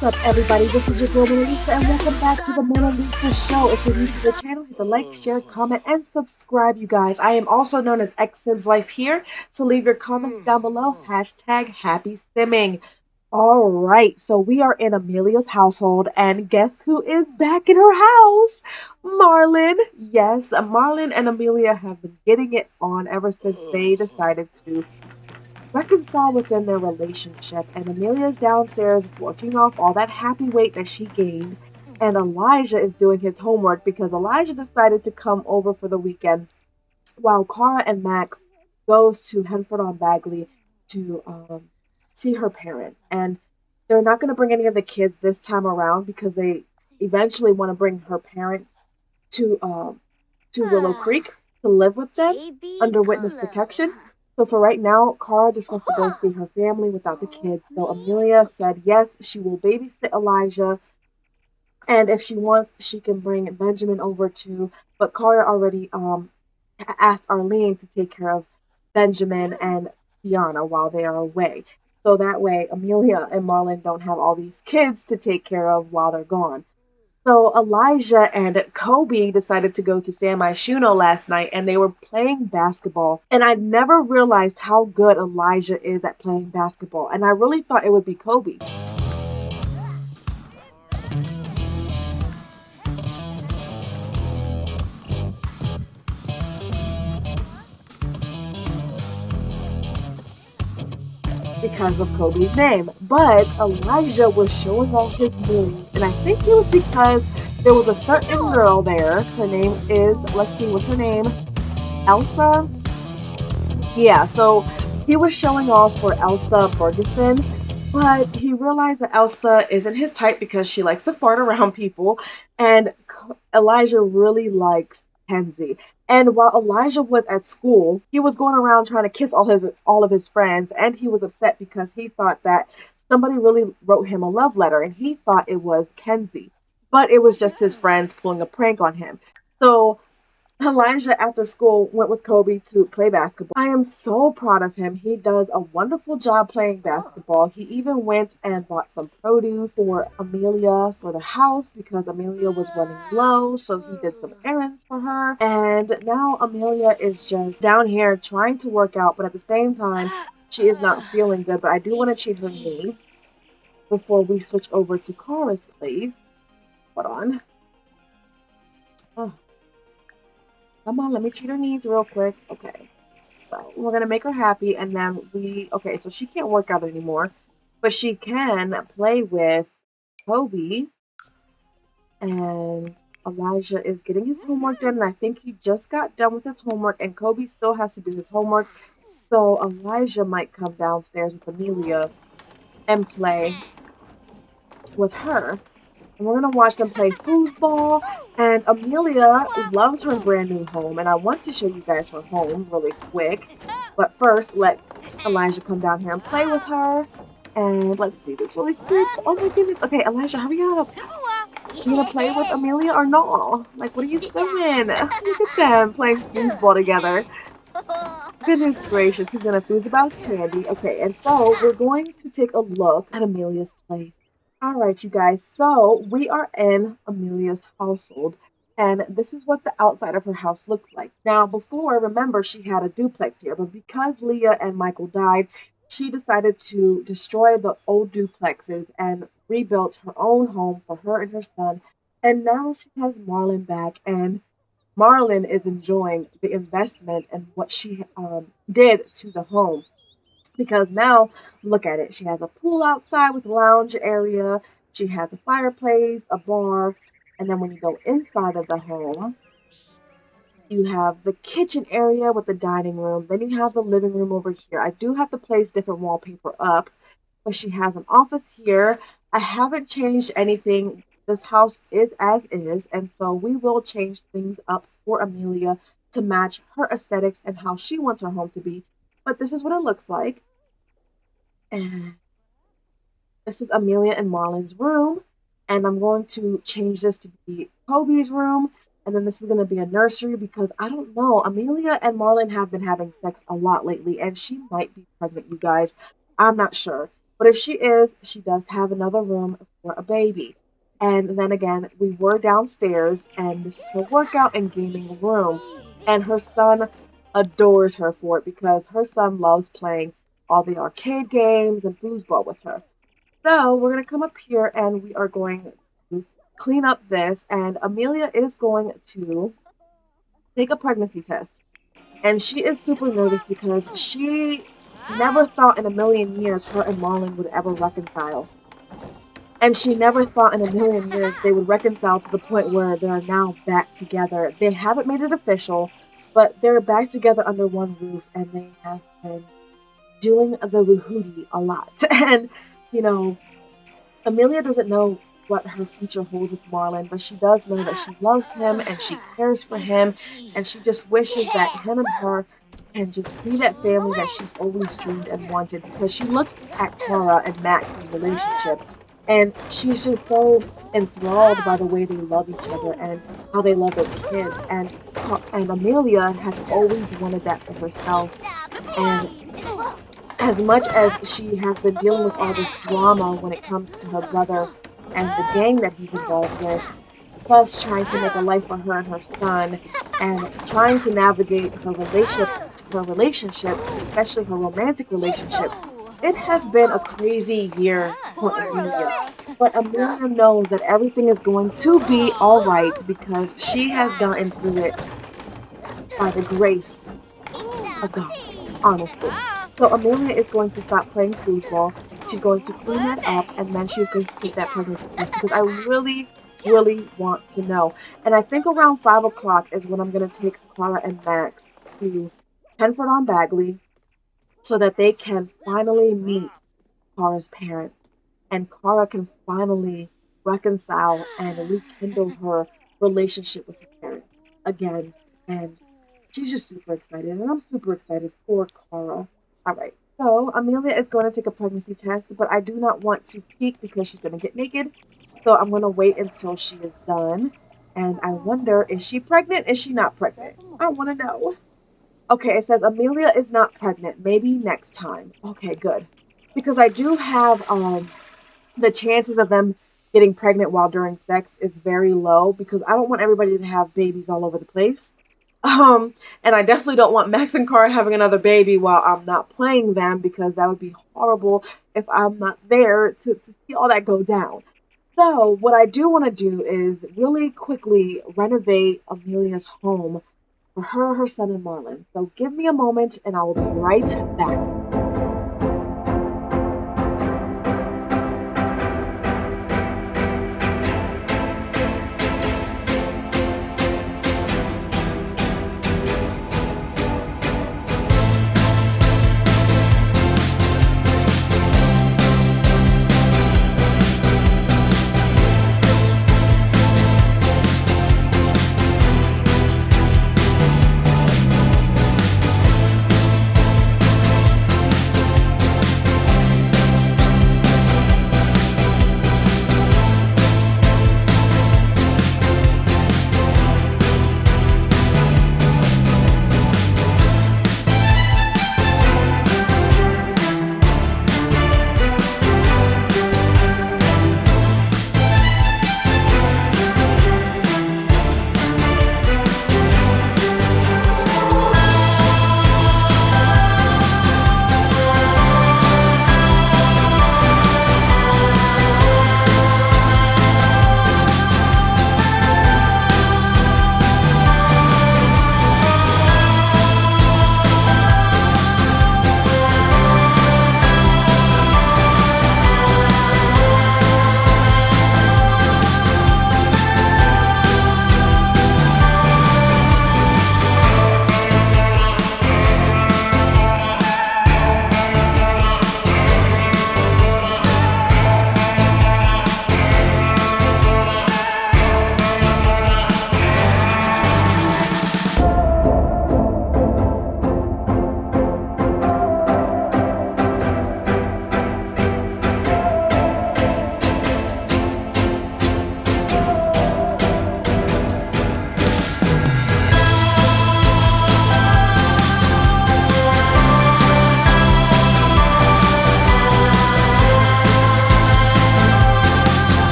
What's up, everybody? This is your girl Mona Lisa, and welcome back to the Mona Lisa Show. If you're new to the channel, hit the like, share, comment, and subscribe, you guys. I am also known as Xsim's Life here, so leave your comments down below. Hashtag happy simming. All right, so we are in Amelia's household, and guess who is back in her house? Marlon. Yes, Marlon and Amelia have been getting it on ever since they decided to reconcile within their relationship, and Amelia's downstairs working off all that happy weight that she gained, and Elijah is doing his homework because Elijah decided to come over for the weekend while Cara and Max goes to Henford on Bagley to see her parents. And they're not going to bring any of the kids this time around because they eventually want to bring her parents to Willow Creek to live with them under witness protection. So for right now, Cara just wants to go see her family without the kids. So Amelia said yes, she will babysit Elijah, and if she wants, she can bring Benjamin over too. But Cara already asked Arlene to take care of Benjamin and Tiana while they are away. So that way, Amelia and Marlon don't have all these kids to take care of while they're gone. So Elijah and Kobe decided to go to San Myshuno last night, and they were playing basketball. And I never realized how good Elijah is at playing basketball. And I really thought it would be Kobe. Because of Kobe's name. But Elijah was showing off his moves, and I think it was because there was a certain girl there. Her name is, let's see, what's her name? Elsa? Yeah, so he was showing off for Elsa Ferguson, but he realized that Elsa isn't his type because she likes to fart around people, and Elijah really likes Kenzie. And while Elijah was at school, he was going around trying to kiss all of his friends, and he was upset because he thought that somebody really wrote him a love letter, and he thought it was Kenzie, but it was just his friends pulling a prank on him. So Elijah, after school, went with Kobe to play basketball. I am so proud of him. He does a wonderful job playing basketball. He even went and bought some produce for Amelia for the house because Amelia was running low. So he did some errands for her. And now Amelia is just down here trying to work out, but at the same time, she is not feeling good. But I do want to check her needs before we switch over to Cara's place. Hold on. Oh. Come on, let me cheat her needs real quick. Okay. So we're going to make her happy, and then okay, so she can't work out anymore, but she can play with Kobe, and Elijah is getting his homework done, and I think he just got done with his homework, and Kobe still has to do his homework, so Elijah might come downstairs with Amelia and play with her. And we're going to watch them play foosball. And Amelia loves her brand new home. And I want to show you guys her home really quick. But first, let Elijah come down here and play with her. And let's see this really quick. Oh my goodness. Okay, Elijah, hurry up. You going to play with Amelia or no? Like, what are you doing? Look at them playing foosball together. Goodness gracious, he's going to fooz about candy. Okay, and so we're going to take a look at Amelia's place. All right, you guys, so we are in Amelia's household, and this is what the outside of her house looks like. Now, before, remember, she had a duplex here, but because Leah and Michael died, she decided to destroy the old duplexes and rebuilt her own home for her and her son, and now she has Marlon back, and Marlon is enjoying the investment and what she did to the home because now look at it. She has a pool outside with a lounge area. She has a fireplace, a bar, and then when you go inside of the home, you have the kitchen area with the dining room. Then you have the living room over here. I do have to place different wallpaper up, but she has an office here. I haven't changed anything. This house is as is, and so we will change things up for Amelia to match her aesthetics and how she wants her home to be. But this is what it looks like. And this is Amelia and Marlon's room. And I'm going to change this to be Kobe's room. And then this is going to be a nursery because I don't know. Amelia and Marlon have been having sex a lot lately. And she might be pregnant, you guys. I'm not sure. But if she is, she does have another room for a baby. And then again, we were downstairs, and this is her workout and gaming room. And her son adores her for it because her son loves playing all the arcade games and foosball with her. So we're going to come up here and we are going to clean up this. And Amelia is going to take a pregnancy test. And she is super nervous because she never thought in a million years her and Marlon would ever reconcile. And she never thought in a million years they would reconcile to the point where they are now back together. They haven't made it official, but they're back together under one roof, and they have been doing the woohooty a lot. And, you know, Amelia doesn't know what her future holds with Marlon, but she does know that she loves him and she cares for him, and she just wishes that him and her can just be that family that she's always dreamed and wanted, because she looks at Cara and Max's relationship and she's just so enthralled by the way they love each other and how they love their kids. And Amelia has always wanted that for herself. And as much as she has been dealing with all this drama when it comes to her brother and the gang that he's involved with, plus trying to make a life for her and her son, and trying to navigate her relationships, especially her romantic relationships, it has been a crazy year for Amelia. But Amelia knows that everything is going to be alright because she has gotten through it by the grace of God, honestly. So Amelia is going to stop playing foosball. She's going to clean that up, and then she's going to take that pregnancy test because I really, really want to know. And I think around 5 o'clock is when I'm going to take Cara and Max to Penford on Bagley so that they can finally meet Cara's parents. And Cara can finally reconcile and rekindle her relationship with her parents again. And she's just super excited, and I'm super excited for Cara. All right, so Amelia is going to take a pregnancy test, but I do not want to peek because she's going to get naked. So I'm going to wait until she is done. And I wonder, is she pregnant? Is she not pregnant? I want to know. Okay, it says Amelia is not pregnant. Maybe next time. Okay, good. Because I do have the chances of them getting pregnant while during sex is very low because I don't want everybody to have babies all over the place. And I definitely don't want Max and Cara having another baby while I'm not playing them because that would be horrible if I'm not there to see all that go down. So what I do want to do is really quickly renovate Amelia's home for her son, and Marlon. So give me a moment and I will be right back.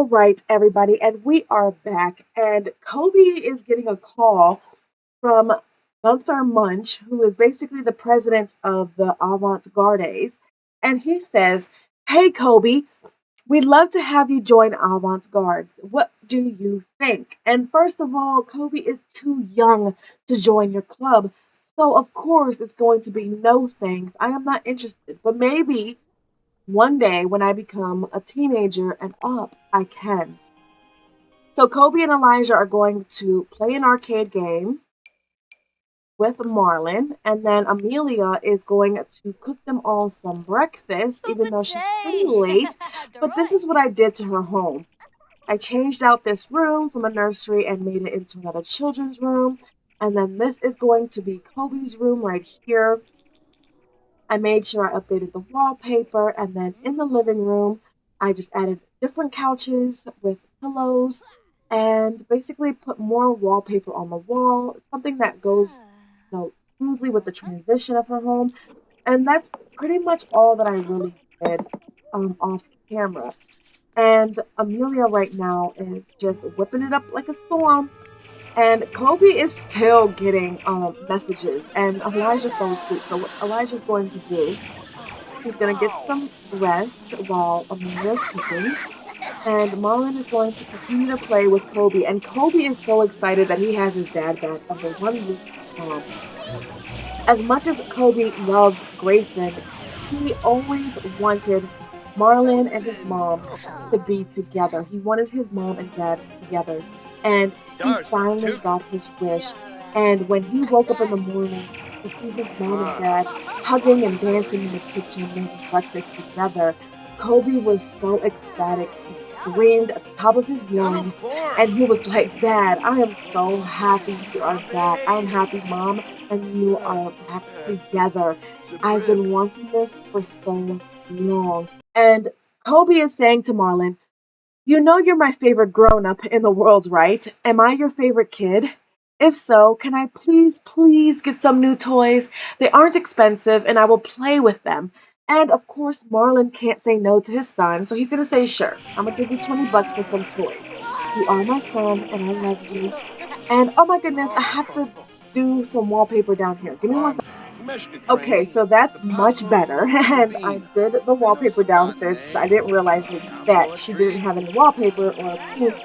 right, everybody, and we are back. And Kobe is getting a call from Gunther Munch, who is basically the president of the Avant Gardes. And he says, "Hey, Kobe, we'd love to have you join Avant Gardes. What do you think?" And first of all, Kobe is too young to join your club. So, of course, it's going to be no thanks. I am not interested. But maybe one day when I become a teenager and up, I can. So Kobe and Elijah are going to play an arcade game with Marlon, and then Amelia is going to cook them all some breakfast, even Stupid though she's pretty say. late. But this Deroy. is what I did to her home. I changed out this room from a nursery and made it into another children's room. And then this is going to be Kobe's room right here. I made sure I updated the wallpaper, and then in the living room, I just added different couches with pillows and basically put more wallpaper on the wall, something that goes, smoothly with the transition of her home. And that's pretty much all that I really did off camera. And Amelia right now is just whipping it up like a storm. And Kobe is still getting messages, and Elijah fell asleep. So what Elijah's going to do, he's going to get some rest while Amelia's cooking. And Marlon is going to continue to play with Kobe. And Kobe is so excited that he has his dad back under one roof with his mom. As much as Kobe loves Grayson, he always wanted Marlon and his mom to be together. He wanted his mom and dad together. And he finally got his wish. And when he woke up in the morning to see his mom and dad hugging and dancing in the kitchen, making breakfast together, Kobe was so ecstatic. He screamed at the top of his lungs and he was like, "Dad, I am so happy you are back. I'm happy, Mom, and you are back together. I've been wanting this for so long." And Kobe is saying to Marlon, "You know you're my favorite grown up in the world, right? Am I your favorite kid? If so, can I please, please get some new toys? They aren't expensive and I will play with them." And of course, Marlon can't say no to his son, so he's gonna say, "Sure, I'm gonna give you $20 for some toys. You are my son and I love you." And oh my goodness, I have to do some wallpaper down here. Give me one second. Okay, so that's much better. And I did the wallpaper downstairs because I didn't realize that she didn't have any wallpaper or paint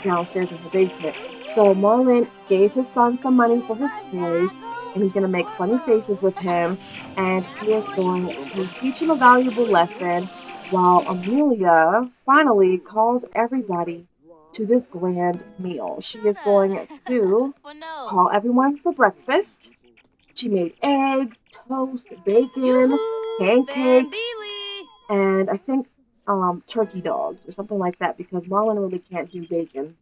downstairs in the basement. So Marlon gave his son some money for his toys, and he's going to make funny faces with him, and he is going to teach him a valuable lesson while Amelia finally calls everybody to this grand meal. She is going to For no. call everyone for breakfast. She made eggs, toast, bacon, Yoo-hoo! Ben pancakes, Beely! and I think turkey dogs or something like that because Marlon really can't do bacon.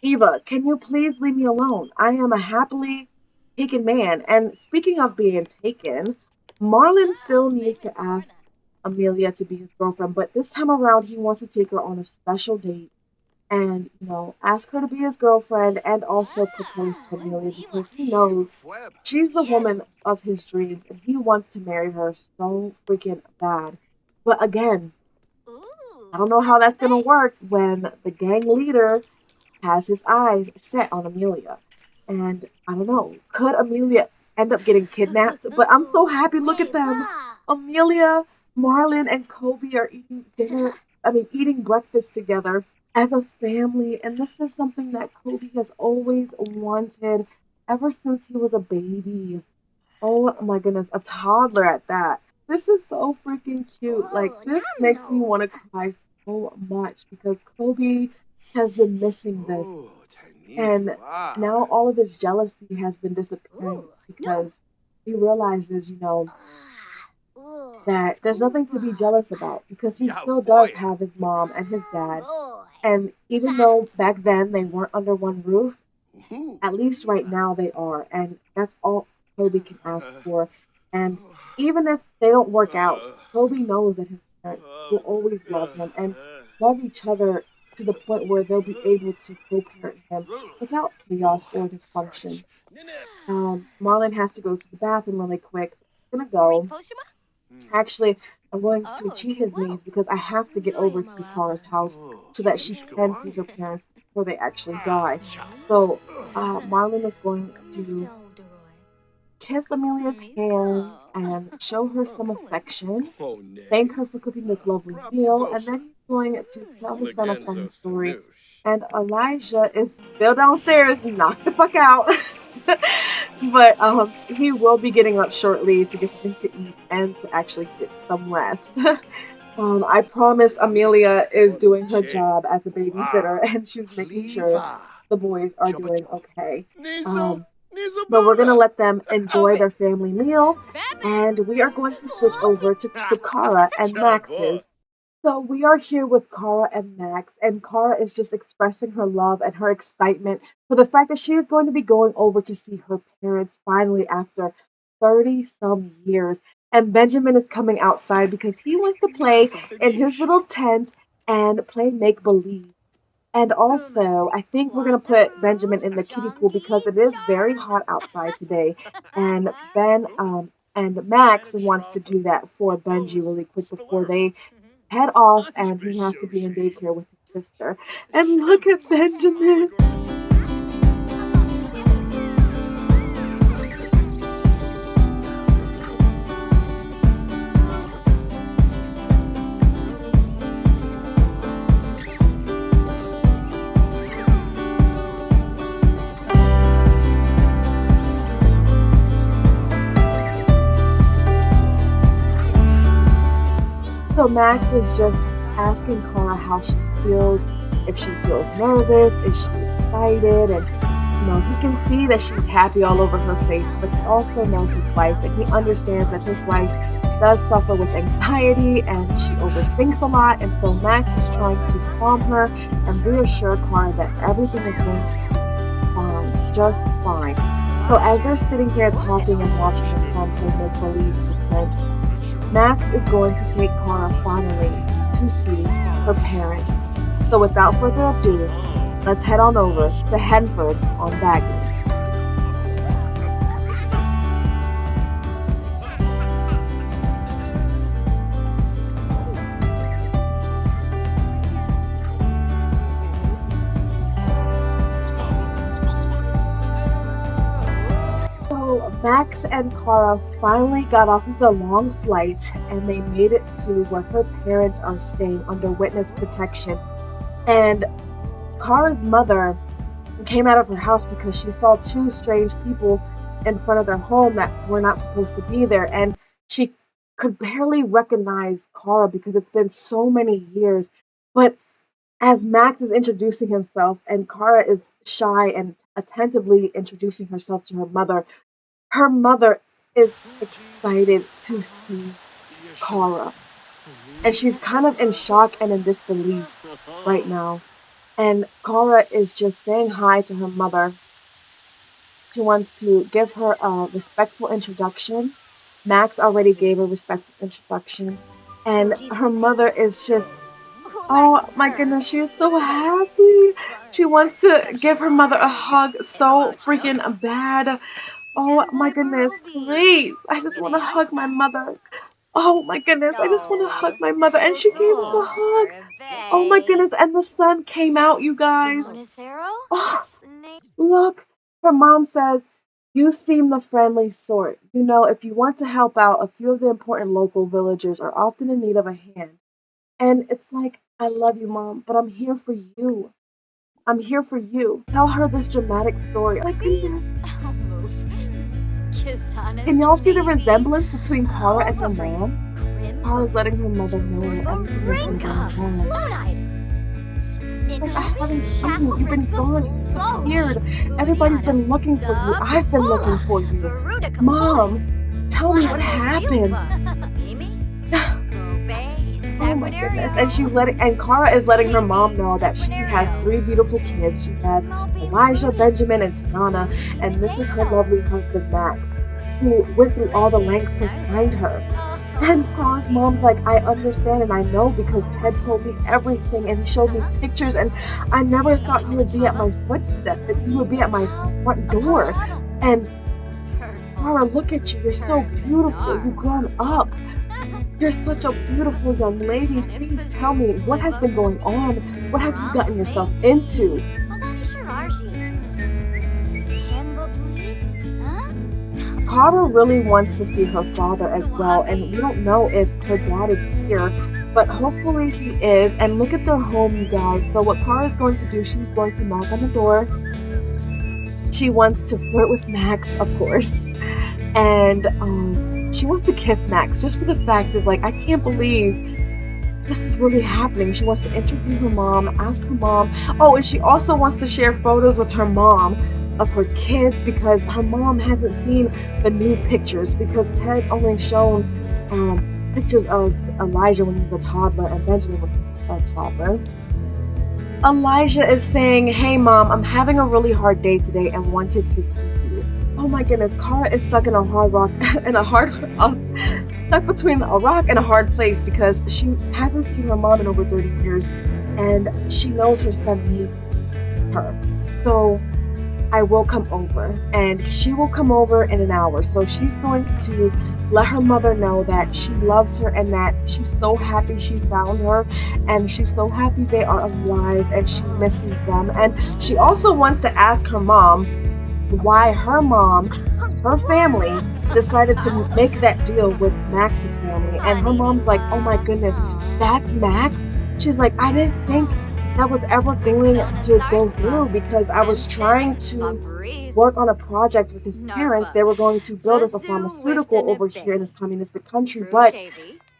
"Eva, can you please leave me alone? I am a happily taken man." And speaking of being taken, Marlon still needs Maybe to more ask Amelia to be his girlfriend, but this time around he wants to take her on a special date and, ask her to be his girlfriend and also propose to Amelia because he knows she's the woman of his dreams and he wants to marry her so freaking bad. But again, I don't know how Sassy that's going to Bay. work when the gang leader has his eyes set on Amelia. And I don't know, could Amelia end up getting kidnapped? But I'm so happy. Look at Hey, them. bah! Amelia, Marlon, and Kobe are eating dinner. I mean, eating breakfast together as a family. And this is something that Kobe has always wanted ever since he was a baby. Oh my goodness, a toddler at that. This is so freaking cute. Like, Oh, this now makes me no. want to cry so much because Kobe has been missing this. And now all of his jealousy has been disappearing Ooh, no. because he realizes, Ooh, that there's nothing to be scuba. jealous about because he still does have his mom and his dad. Boy. And even though back then they weren't under one roof, at least right now they are. And that's all Kobe can ask for. And even if they don't work out, Kobe knows that his parents will always love him and love each other to the point where they'll be able to co-parent him without chaos or dysfunction. Marlon has to go to the bathroom really quick, so he's gonna Marie go. Poshima? Actually, I'm going to Oh, cheat to his whoa. knees because I have to get over to Kara's house so that she can see her parents before they actually die. So Marlon is going to kiss Amelia's hand and show her some affection, thank her for cooking this lovely meal, and then he's going to tell his son a funny story. And Elijah is still downstairs, knocked the fuck out. But he will be getting up shortly to get something to eat and to actually get some rest. I promise Amelia is doing her job as a babysitter and she's making sure the boys are doing okay. Um, but we're gonna let them enjoy their family meal, and we are going to switch over to Cara and Max's. So we are here with Cara and Max, and Cara is just expressing her love and her excitement for the fact that she is going to be going over to see her parents finally after 30 some years. And Benjamin is coming outside because he wants to play in his little tent and play make believe. And also, I think we're going to put Benjamin in the kiddie pool because it is very hot outside today. And Ben and Max wants to do that for Benji really quick before they head off and he has to be in daycare with his sister. And look at Benjamin. So Max is just asking Cara how she feels, if she feels nervous, is she excited, and he can see that she's happy all over her face, but he also knows his wife, and he understands that his wife does suffer with anxiety and she overthinks a lot, and so Max is trying to calm her and reassure Cara that everything is going to be fine, just fine. So as they're sitting here talking and watching this son play make believe pretend, Max is going to take Cara finally to see her parents. So without further ado, let's head on over to Henford on Bagley. So Max and Cara finally got off of the long flight and they made it to where her parents are staying under witness protection. And Cara's mother came out of her house because she saw two strange people in front of their home that were not supposed to be there. And she could barely recognize Cara because it's been so many years. But as Max is introducing himself and Cara is shy and attentively introducing herself to her mother is excited to see Cara. And she's kind of in shock and in disbelief right now. And Cara is just saying hi to her mother. She wants to give her a respectful introduction. Max already gave a respectful introduction. And her mother is just, oh my goodness, she is so happy. She wants to give her mother a hug so freaking bad. Oh my goodness, please. I just want to hug my mother. Oh my goodness, I just want to hug my mother. And she gave us a hug. Oh my goodness, and the sun came out, you guys. Oh, look, her mom says, you seem the friendly sort. If you want to help out, a few of the important local villagers are often in need of a hand. And it's like, I love you, Mom, but I'm here for you. I'm here for you. Tell her this dramatic story. Oh my goodness. Can y'all see the resemblance between Cara and her mom? Cara's letting her mother know that everything is going to be like, I haven't seen you. You've been gone. You've disappeared. Everybody's been looking for you. I've been looking for you. Mom, tell me what happened. Oh my goodness. And Cara is letting her mom know that she has three beautiful kids. She has Elijah, Benjamin, and Tanana. And this is her lovely husband, Max, who went through all the lengths to find her. And Cara's mom's like, I understand and I know because Ted told me everything and he showed me pictures and I never thought you would be at my footsteps, that you would be at my front door. And Cara, look at you. You're so beautiful. You've grown up. You're such a beautiful young lady. Please tell me what has been going on. What have you gotten yourself into? Carter really wants to see her father as well, and we don't know if her dad is here, but hopefully he is. And look at their home, you guys. So what Kara's going to do, she's going to knock on the door. She wants to flirt with Max, of course, and she wants to kiss Max just for the fact is like, I can't believe this is really happening. She wants to interview her mom, ask her mom. Oh, and she also wants to share photos with her mom of her kids because her mom hasn't seen the new pictures because Ted only shown pictures of Elijah when he was a toddler and Benjamin when he was a toddler. Elijah is saying, hey mom, I'm having a really hard day today and wanted to see you. Oh my goodness, Cara is stuck in a hard rock, stuck between a rock and a hard place because she hasn't seen her mom in over 30 years and she knows her son needs her. So I will come over and she will come over in an hour. So she's going to let her mother know that she loves her and that she's so happy she found her and she's so happy they are alive and she misses them. And she also wants to ask her mom why her mom, her family, decided to make that deal with Max's family. And her mom's like, oh my goodness, that's Max? She's like, I didn't think that was ever going to go through because I was trying to work on a project with his parents. They were going to build us a pharmaceutical over here in this communistic country, but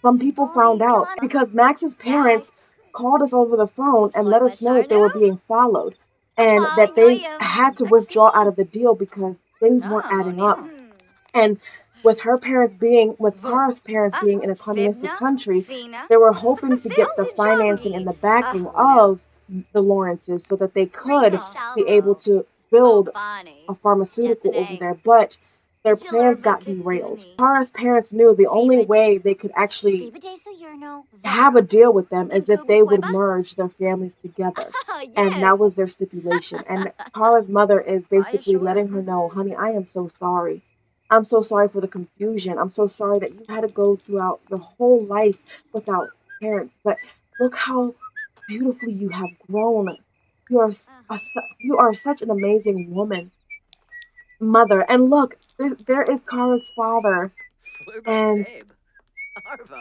some people found out because Max's parents called us over the phone and let us know that they were being followed and that they had to withdraw out of the deal because things weren't adding up. And with her parents being, with Kara's parents being in a communistic country, they were hoping to get the financing and the backing of the Lawrences so that they could be able to build a pharmaceutical over there. But their plans got derailed. Kara's parents knew the only way they could actually have a deal with them is if they would merge their families together. And that was their stipulation. And Kara's mother is basically letting her know, honey, I am so sorry. I'm so sorry for the confusion. I'm so sorry that you had to go throughout your whole life without parents. But look how beautifully you have grown. You are you are such an amazing woman, mother. And look, there is Kara's father, and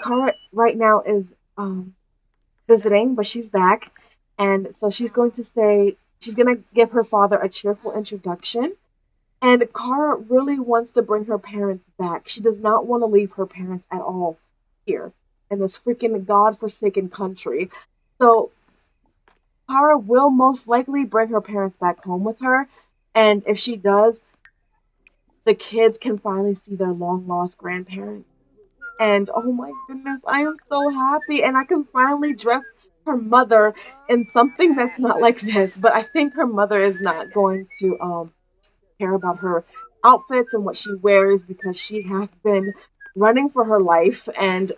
Kara right now is visiting, but she's back, and so she's going to say she's going to give her father a cheerful introduction. And Kara really wants to bring her parents back. She does not want to leave her parents at all here in this freaking godforsaken country. So Kara will most likely bring her parents back home with her. And if she does, the kids can finally see their long lost grandparents. And oh my goodness, I am so happy. And I can finally dress her mother in something that's not like this. But I think her mother is not going to care about her outfits and what she wears because she has been running for her life and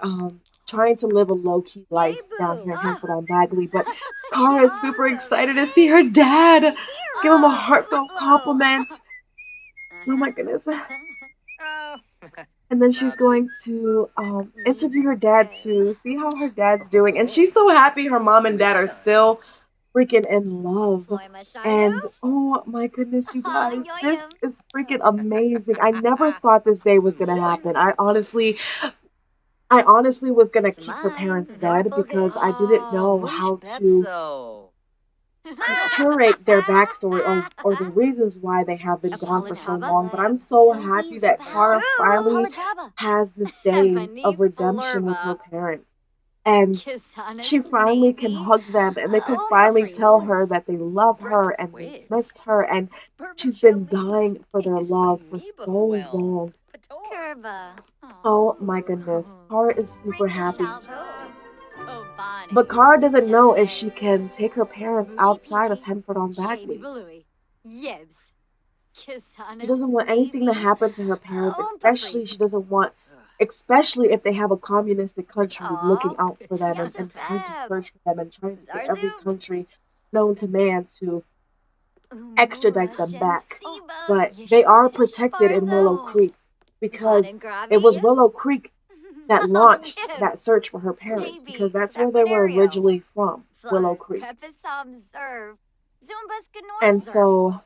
trying to live a low-key life down here in Hanford on Bagley. But Cara is super excited to see her dad. Give him a heartfelt compliment. Oh my goodness. And then she's going to interview her dad to see how her dad's doing. And she's so happy her mom and dad are still freaking in love. And oh my goodness, you guys, this is freaking amazing. I never thought this day was gonna happen. I honestly was gonna keep her parents dead because I didn't know how to curate their backstory or the reasons why they have been gone for so long. But I'm so happy that Kara finally has this day of redemption with her parents. And she finally can hug them and they can finally tell her that they love her and they missed her and she's been dying for their love for so long. Oh my goodness. Kara is super happy. But Kara doesn't know if she can take her parents outside of Henford on Bagley. She doesn't want anything to happen to her parents, especially she doesn't want, especially if they have a communistic country looking out for them and trying to search for them and trying to get every country known to man to extradite them back. But they are protected in Willow Creek because it was Willow Creek that launched Yes. that search for her parents, Maybe because that's where they were Sequinario. originally from, Willow Plus, Creek. Prepisom Serve. Zumbas And Gnorserv. so,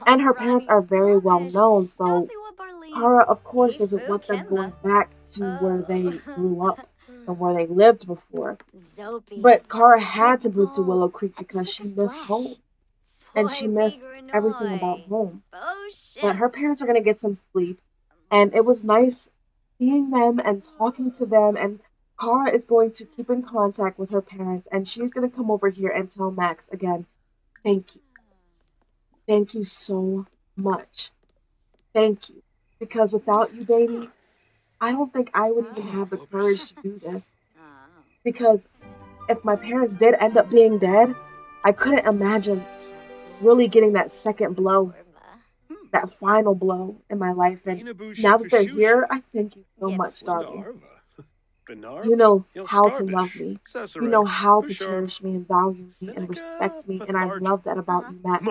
and her parents are Ronnie's very well Squamish. known, so Dosiwa Barlene. Kara, of course, doesn't Ifu want them Kimba. going back to where they grew up and where they lived before. Zopie. But Kara had to move to Zippo. Willow Creek And because sick she of missed flesh. home and she Boy, missed everything about Pigranoy. home. But Spoship. her parents are going to get some sleep, and it was nice seeing them and talking to them. And Kara is going to keep in contact with her parents, and she's going to come over here and tell Max again, thank you. Thank you so much. Thank you. Because without you, baby, I don't think I would even have the courage to do this. Because if my parents did end up being dead, I couldn't imagine really getting that second blow, that final blow in my life. And now that they're here, I thank you so much, darling. You know how to love me. You know how to cherish me and value me and respect me. And I love that about you, Max.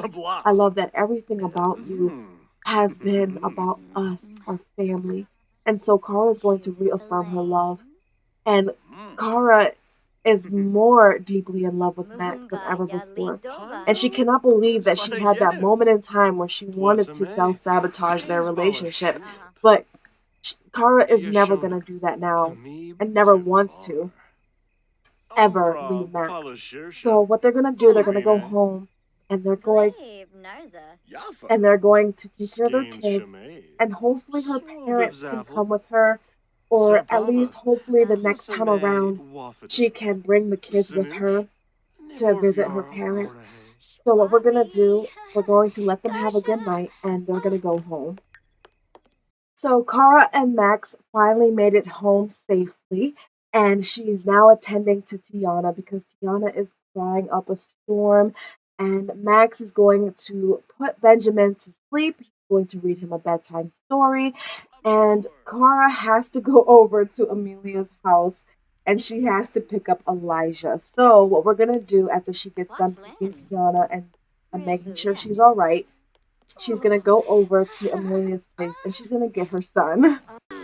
I love that everything about you has been about us, our family. And so Kara is going to reaffirm her love. And Kara is more deeply in love with Max than ever before. And she cannot believe that she had that moment in time where she wanted to self sabotage their relationship. But Kara is never going to do that now and never wants to ever leave Max. So what they're going to do, they're going to go home and they're going to take care of their kids, and hopefully her parents can come with her, or at least hopefully the next time around she can bring the kids with her to visit her parents. So what we're going to do, we're going to let them have a good night and they're going to go home. So Kara and Max finally made it home safely, and she's now attending to Tiana because Tiana is crying up a storm. And Max is going to put Benjamin to sleep. He's going to read him a bedtime story. And Kara has to go over to Amelia's house and she has to pick up Elijah. So, what we're going to do after she gets done feeding Tiana and making sure she's all right, she's gonna go over to Amelia's place and she's gonna get her son.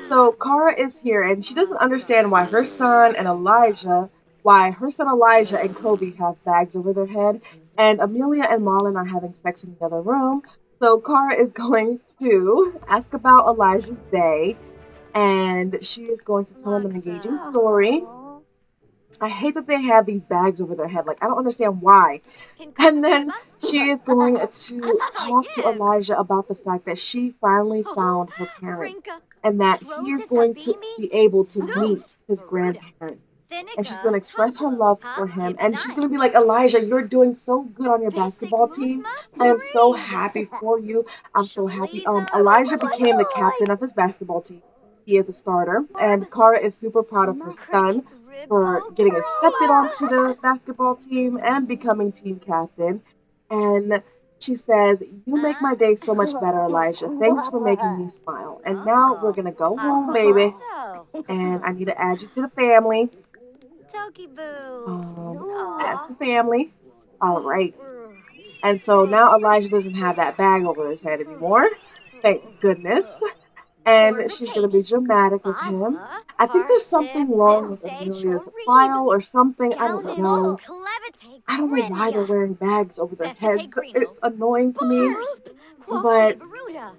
So Kara is here and she doesn't understand why her son Elijah and Kobe have bags over their head, and Amelia and Marlon are having sex in the other room. So Kara is going to ask about Elijah's day, and she is going to tell him an engaging story. I hate that they have these bags over their head. Like, I don't understand why. And then she is going to talk to Elijah about the fact that she finally found her parents and that he is going to be able to meet his grandparents. And she's going to express her love for him. And she's going to be like, Elijah, you're doing so good on your basketball team. I am so happy for you. I'm so happy. Elijah became the captain of his basketball team. He is a starter. And Kara is super proud of her son for getting accepted onto the basketball team and becoming team captain. And she says, you make my day so much better, Elijah. Thanks for making me smile. And now we're going to go home, baby. And I need to add you to the family. Add to family. All right. And so now Elijah doesn't have that bag over his head anymore. Thank goodness. And she's going to be dramatic with him. I think there's something wrong with Amelia's file or something. I don't know. I don't know why they're wearing bags over their heads. It's annoying to me. But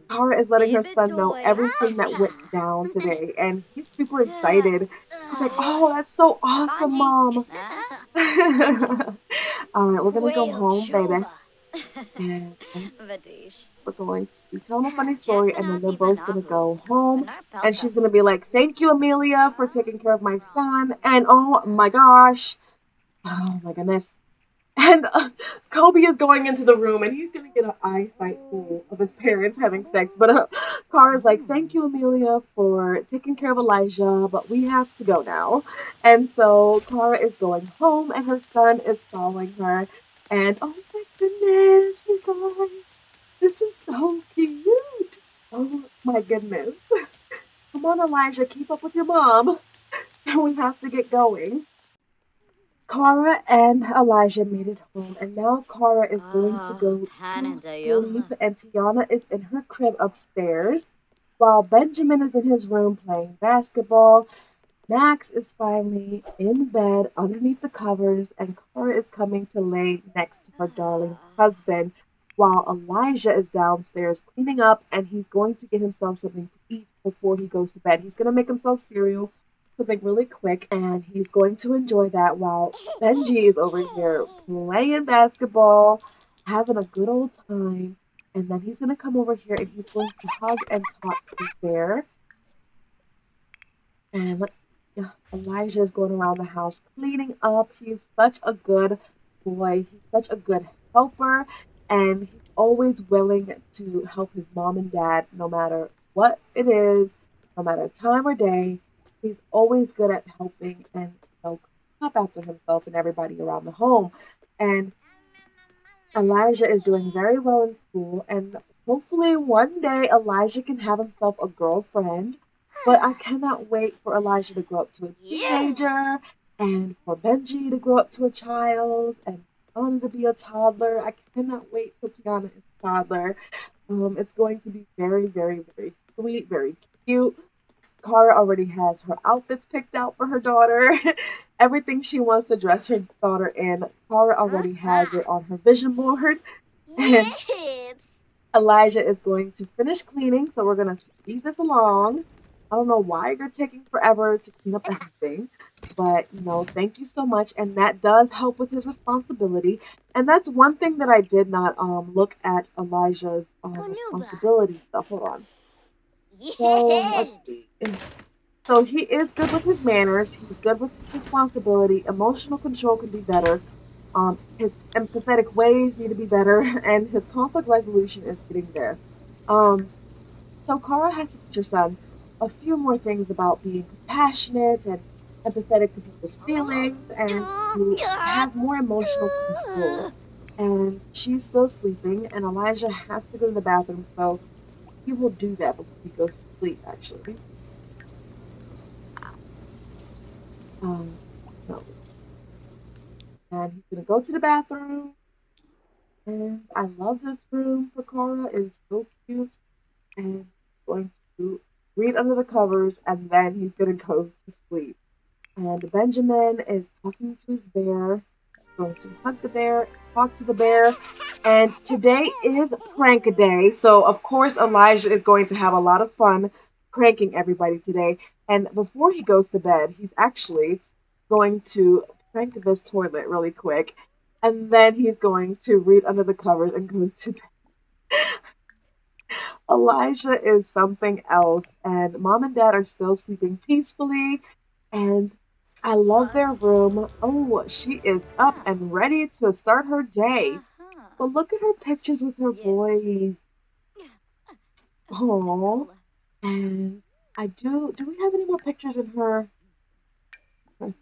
Kara is letting her son know everything that went down today. And he's super excited. He's like, oh, that's so awesome, Mom. All right, we're going to go home, baby. And we're going to tell them a funny story, and then they're both going to go home. And she's going to be like, thank you, Amelia, for taking care of my son. And oh my gosh. Oh my goodness. And Kobe is going into the room, and he's going to get an eyesight full of his parents having sex. But Kara's like, thank you, Amelia, for taking care of Elijah, but we have to go now. And so Kara is going home, and her son is following her. And oh my goodness, you guys, this is so cute. Oh my goodness. Come on, Elijah, keep up with your mom. And we have to get going. Kara and Elijah made it home, and now Kara is going to go to sleep, and Tiana is in her crib upstairs, while Benjamin is in his room playing basketball. Max is finally in bed underneath the covers, and Cora is coming to lay next to her darling husband while Elijah is downstairs cleaning up and he's going to get himself something to eat before he goes to bed. He's going to make himself cereal, something really quick, and he's going to enjoy that while Benji is over here playing basketball, having a good old time. And then he's going to come over here and he's going to hug and talk to his bear. And let's see, Elijah is going around the house cleaning up. He's such a good boy. He's such a good helper. And he's always willing to help his mom and dad no matter what it is, no matter time or day. He's always good at helping and cleaning up after himself and everybody around the home. And Elijah is doing very well in school, and hopefully one day Elijah can have himself a girlfriend. But I cannot wait for Elijah to grow up to a Yes. teenager, and for Benji to grow up to a child, and Tiana to be a toddler. I cannot wait till Tiana is a toddler. It's going to be very, very, very sweet, very cute. Cara already has her outfits picked out for her daughter. Everything she wants to dress her daughter in, Cara already has it on her vision board. And Yips. Elijah is going to finish cleaning, so we're going to speed this along. I don't know why you're taking forever to clean up everything, but thank you so much. And that does help with his responsibility. And that's one thing that I did not look at Elijah's Bonuba. responsibility stuff. Hold on. So let's Yips. see. So he is good with his manners. He's good with his responsibility. Emotional control can be better. His empathetic ways need to be better, and his conflict resolution is getting there. Um, so Kara has to teach her son a few more things about being compassionate and empathetic to people's feelings, and to have more emotional control. And she's still sleeping, and Elijah has to go to the bathroom, so he will do that before he goes to sleep. Actually, um, no, and he's gonna go to the bathroom. And I love this room for Cora. It is so cute. And he's going to read under the covers and then he's going to go to sleep. And Benjamin is talking to his bear, going to hug the bear, talk to the bear. And today is prank a day. So, of course, Elijah is going to have a lot of fun pranking everybody today. And before he goes to bed, he's actually going to prank this toilet really quick. And then he's going to read under the covers and go to bed. Elijah is something else, and mom and dad are still sleeping peacefully. And I love their room. Oh, she is up and ready to start her day. Uh-huh. But look at her pictures with her Yes. boys. Oh, Simple. and I do. Do we have any more pictures in her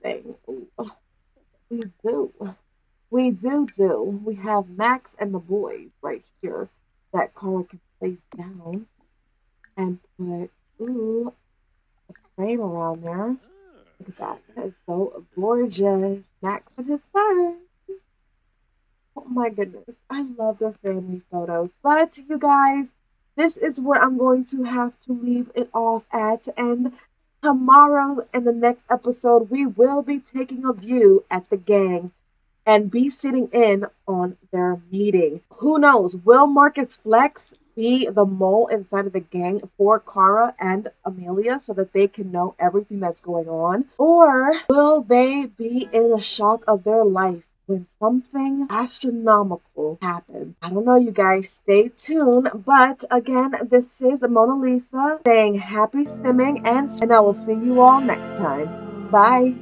thing? Ooh, we do. We do. We have Max and the boys right here that Carla can place down and put a frame around there. Look at that. That is so gorgeous. Max and his son. Oh my goodness. I love their family photos. But you guys, this is where I'm going to have to leave it off at. And tomorrow in the next episode, we will be taking a view at the gang and be sitting in on their meeting. Who knows? Will Marcus Flex be the mole inside of the gang for Kara and Amelia so that they can know everything that's going on? Or will they be in the shock of their life when something astronomical happens? I don't know, you guys. Stay tuned. But again, this is Mona Lisa saying happy simming, and I will see you all next time. Bye.